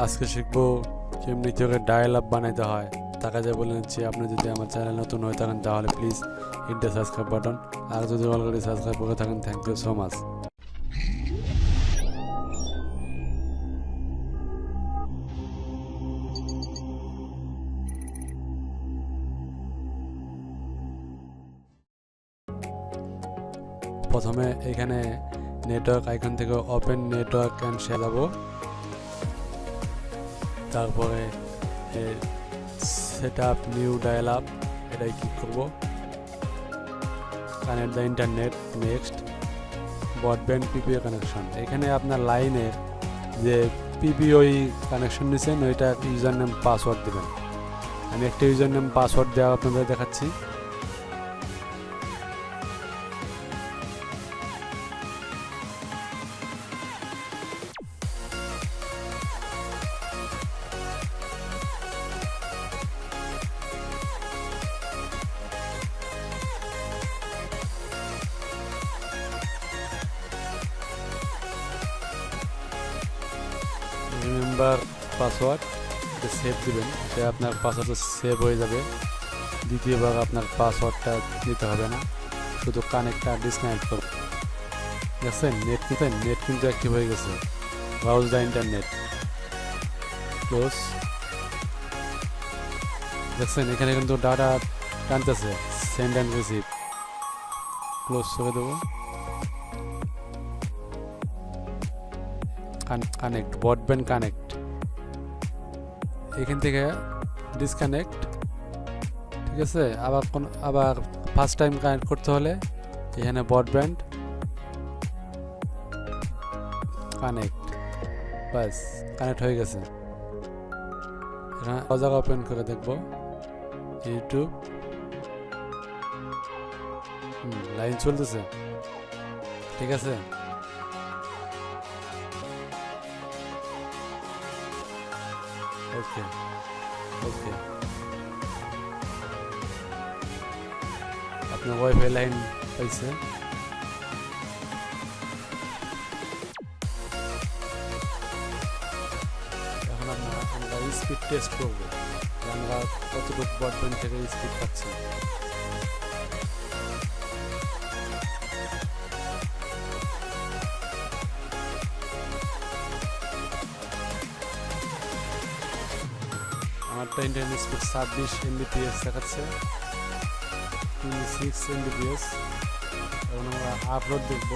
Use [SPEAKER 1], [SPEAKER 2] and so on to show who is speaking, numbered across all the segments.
[SPEAKER 1] আজকে শিখবো কেমনি থেকে ডায়াল আপ বানাইতে হয়। তাকে যে বলে নিচ্ছি, আপনি যদি আমার চ্যানেল নতুন হয়ে থাকেন তাহলে please hit the subscribe button, আর যদি অলরেডি সাবস্ক্রাইব করে থাকেন থ্যাংক ইউ সো মাচ। প্রথমে এখানে নেটওয়ার্ক আইকন থেকে ওপেন নেটওয়ার্ক অ্যান্ড শেয়ার যাবো। তারপরে set up new dial up, এটাই ক্লিক করবো। Connect the internet, next. Broadband পিপিও connection, এখানে আপনার লাইনের যে পিপিওই কানেকশন নিয়েছেন ওইটা ইউজার নেম পাসওয়ার্ড দেবেন। আমি একটা ইউজার নেম পাসওয়ার্ড দেওয়া আপনাদের দেখাচ্ছি। রিমেম্বার পাসওয়ার্ড, এটা সেভ দিবেন, এটা আপনার পাসওয়ার্ডটা সেভ হয়ে যাবে। দ্বিতীয়বার আপনার পাসওয়ার্ডটা দিতে হবে না, শুধু কানেক্টটা ডিসকানেক্ট করবেন। দেখছেন নেট কিন্তু অ্যাক্টিভ হয়ে গেছে। Browse the internet, close. দেখছেন এখানে কিন্তু ডাটা টানতেছে, সেন্ড অ্যান্ড রিসিভ, ক্লোজ করে দেবো। কানেক্ট, ব্রডব্যান্ড কানেক্ট, এখান থেকে ডিসকানেক্ট। ঠিক আছে, আবার ফার্স্ট টাইম কানেক্ট করতে হলে এখানে ব্রডব্যান্ড কানেক্ট, বাস কানেক্ট হয়ে গেছে। এখানে জায়গা ওপেন করে দেখবো ইউটিউব, লাইন চলতেছে। ঠিক আছে, ওকে ওকে, আপনার ওয়াইফাই লাইন পাইছে। এখন আমরা স্পিড টেস্ট করবো, আমরা কতটুকু ব্রডব্যান্ড থেকে স্পিড পাচ্ছি। আমারটা ইন্টারনেট স্পিড 26 Mbps দেখাচ্ছে, 26 Mbps। এখন আমরা আপলোড দেখব।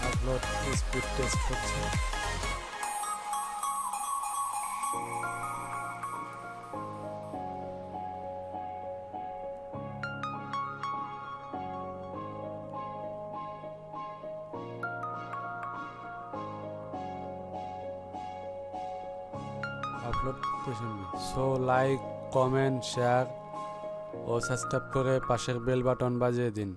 [SPEAKER 1] আপলোড স্পিড টেস্ট হচ্ছে। Upload so like, comment, share ও সাবস্ক্রাইব করে পাশের বেল বাটন বাজিয়ে দিন।